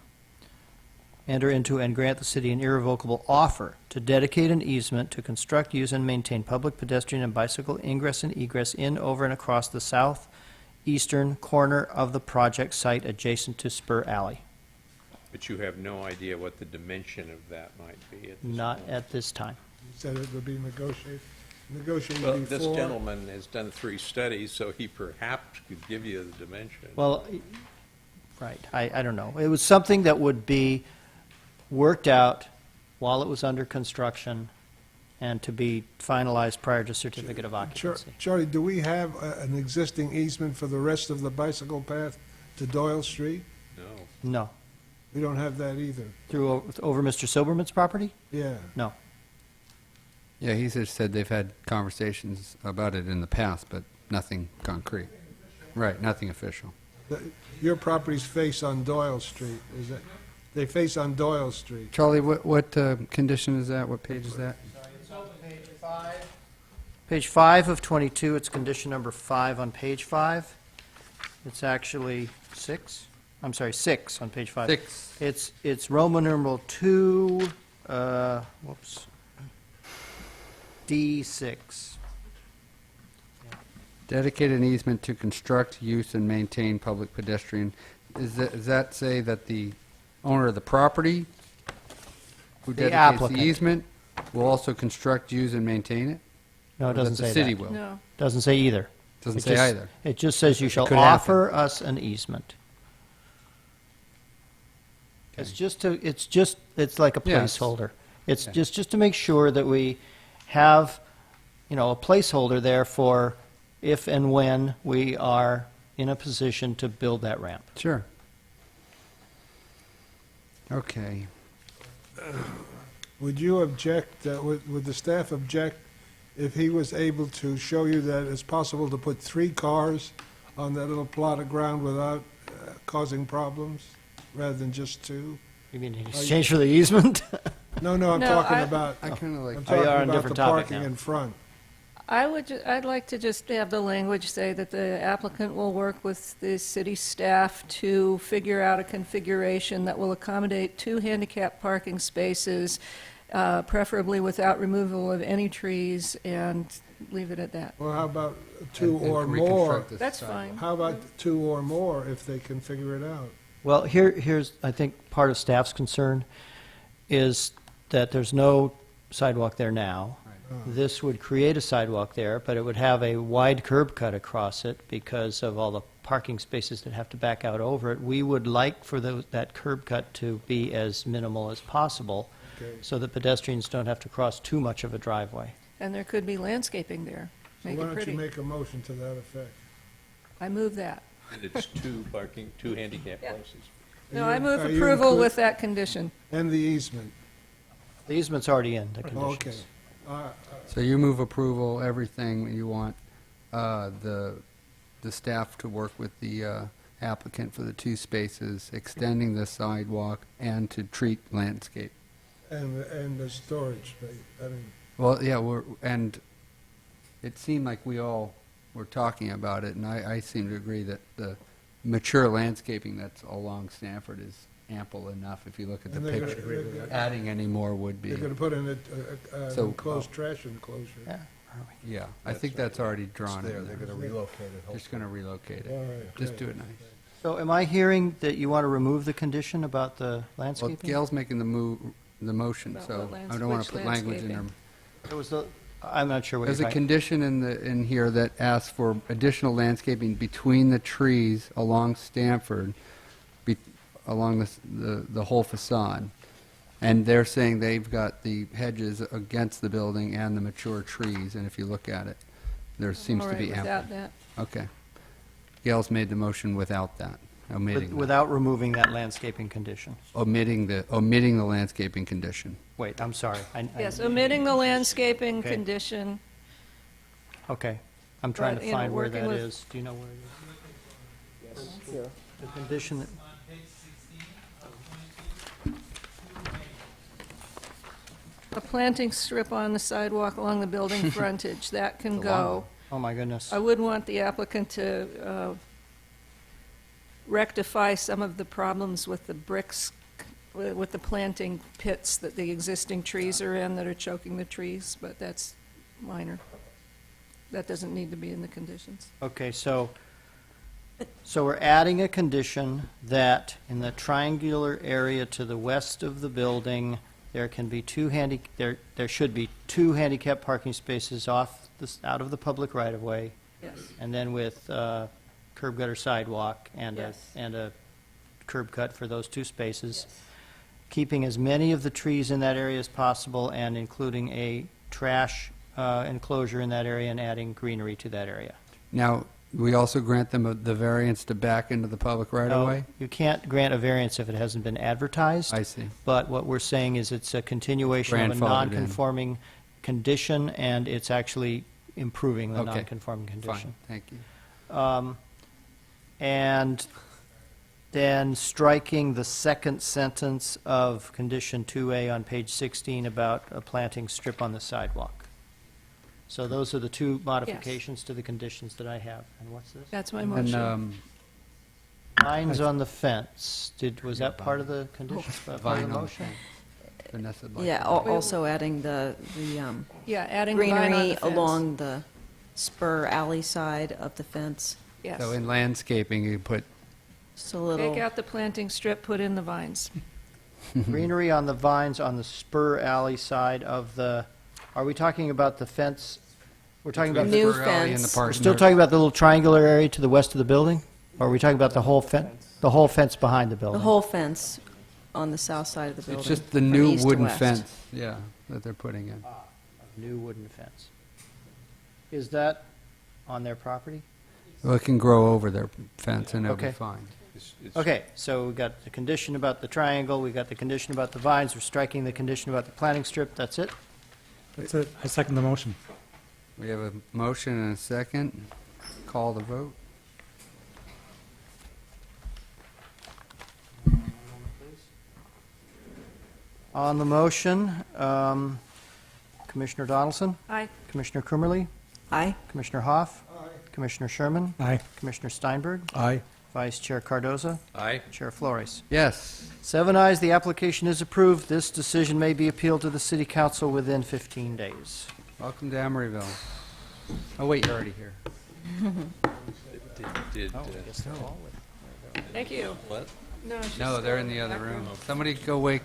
into and grant the city an irrevocable offer to dedicate an easement to construct, use, and maintain public pedestrian and bicycle ingress and egress in, over, and across the southeastern corner of the project site adjacent to Spur Alley. But you have no idea what the dimension of that might be at this Not point. at this time. You said it would be negotiated Well, before. this gentleman has done 3 studies, so he perhaps could give you the dimension. Well, right, I don't know. It was something that would be worked out while it was under construction and to be finalized prior to certificate of occupancy. Charlie, do we have an existing easement for the rest of the bicycle path to Doyle Street? No. No. We don't have that either. Over Mr. Silberman's property? Yeah. No. Yeah, he just said they've had conversations about it in the past, but nothing concrete. Right, nothing official. Your properties face on Doyle Street, is it? They face on Doyle Street. Charlie, what condition is that? What page is that? Page 5. Page 5 of 22, it's condition number 5 on page 5. It's actually 6. I'm sorry, 6 on page 5. 6. It's Roman numeral 2, D6. Dedicate an easement to construct, use, and maintain public pedestrian. Does that say that the owner of the property who The dedicates applicant. the easement will also construct, use, and maintain it? No, it Or doesn't that the say city that. will? No. Doesn't say either. Doesn't It say just- either. It just says you shall could happen. offer us an easement. It's like a Yes. placeholder. It's Yeah. just to make sure that we have, a placeholder there for if and when we are in a position to build that ramp. Sure. Okay. Would you object, would the staff object if he was able to show you that it's possible to put 3 cars on that little plot of ground without causing problems, rather than just 2? You mean in exchange for the easement? No, I'm No, talking I- about, I kind of like. I'm Oh, you are talking on a about different the topic parking now. in front. I'd like to just have the language say that the applicant will work with the city staff to figure out a configuration that will accommodate 2 handicap parking spaces, preferably without removal of any trees, and leave it at that. Well, how about 2 and or more? reconstruct the That's sidewalk. fine. How about 2 or more if they can figure it out? Well, here's, I think, part of staff's concern is that there's no sidewalk there now. This would create a sidewalk there, but it would have a wide curb cut across it because of all the parking spaces that have to back out over it. We would like for that curb cut to be as minimal as possible Okay. so that pedestrians don't have to cross too much of a driveway. And there could be landscaping there. So Make why it don't you pretty. make a motion to that effect? I move that. And it's 2 handicap Yeah. places. No, I move Are you approval include- with that condition. And the easement. The easement's already in, the Okay. conditions. So you move approval, everything, you want the staff to work with the applicant for the 2 spaces, extending the sidewalk, and to treat landscape. And the storage space, I mean, Well, yeah, and it seemed like we all were talking about it, and I seem to agree that the mature landscaping that's along Stanford is ample enough if you look at the And they're gonna- picture. they're gonna- Adding any more would be, they're gonna put in an So- enclosed trash enclosure. Yeah. yeah, I think that's already It's drawn there, in they're there. going to relocate it. Just going to relocate All it. right, Just okay. do it nice. So am I hearing that you want to remove the condition about the Well, landscaping? Gail's making the motion, About so what I don't want which to put language in there. landscaping? There was the, I'm not sure what There's you're a talking. condition in here that asks for additional landscaping between the trees along Stanford, along the whole facade. And they're saying they've got the hedges against the building and the mature trees, and if you look at it, there seems All to right, be ample. without that. Okay. Gail's made the motion without that, omitting that. Without removing that landscaping condition. Omitting the landscaping condition. Wait, I'm sorry. Yes, omitting the landscaping Okay. condition. Okay. I'm trying But, to you know, find where working that with- is. Do you know where it is? Yes. The condition that, A planting strip on the sidewalk along the building frontage, that can go. oh my goodness. I would want the applicant to rectify some of the problems with the bricks, with the planting pits that the existing trees are in that are choking the trees, but that's minor. That doesn't need to be in the conditions. Okay, so we're adding a condition that in the triangular area to the west of the building, there can be there should be 2 handicap parking spaces out of the public right-of-way, Yes. and then with curb gutter sidewalk and Yes. a curb cut for those 2 spaces. Keeping as many of the trees in that area as possible and including a trash enclosure in that area and adding greenery to that area. Now, we also grant them the variance to back into the public right-of-way? No, you can't grant a variance if it hasn't been advertised. I see. But what we're saying is it's a continuation of a Grandfathered in. non-conforming condition, and it's actually improving the Okay. non-conforming condition. Fine, thank you. And then striking the second sentence of condition 2A on page 16 about a planting strip on the sidewalk. So those are the 2 modifications to the conditions that I have. And what's this? That's my And, motion. Lines on the fence. Was that part of the condition, part of the Vine on the motion? fence. Vanessa would like Yeah, to- also adding the Yeah, adding the vine on greenery the fence. along the spur alley side of the fence. Yes. So in landscaping, you put, Just a little, Take out the planting strip, put in the vines. Greenery on the vines on the spur alley side of the, are we talking about the fence? We're talking about, New Spur Alley and the fence. park we're and still the- talking about the little triangular area to the west of the building? Or are we talking about the whole fence behind the the building? whole fence on the south side of the building. It's just the from new east to wooden west. fence, yeah, that they're putting in. New wooden fence. Is that on their property? Well, it can grow over their fence and it'll be Okay. fine. It's- Okay, so we got the condition about the triangle, we got the condition about the vines, we're striking the condition about the planting strip, that's it? That's it. I second the motion. We have a motion and a second. Call the vote. On the motion, Commissioner Donaldson, Aye. Commissioner Kummerly, Aye. Commissioner Hoff, Commissioner Sherman, Aye. Commissioner Steinberg, Aye. Vice Chair Cardoza, Aye. Chair Flores. Yes. 7 ayes, the application is approved. This decision may be appealed to the City Council within 15 days. Welcome to Emeryville. Oh, wait, you're already here. Did, Oh, I guess they're all with- Thank you. what? No, she's No, they're in the still other back room. Somebody go wake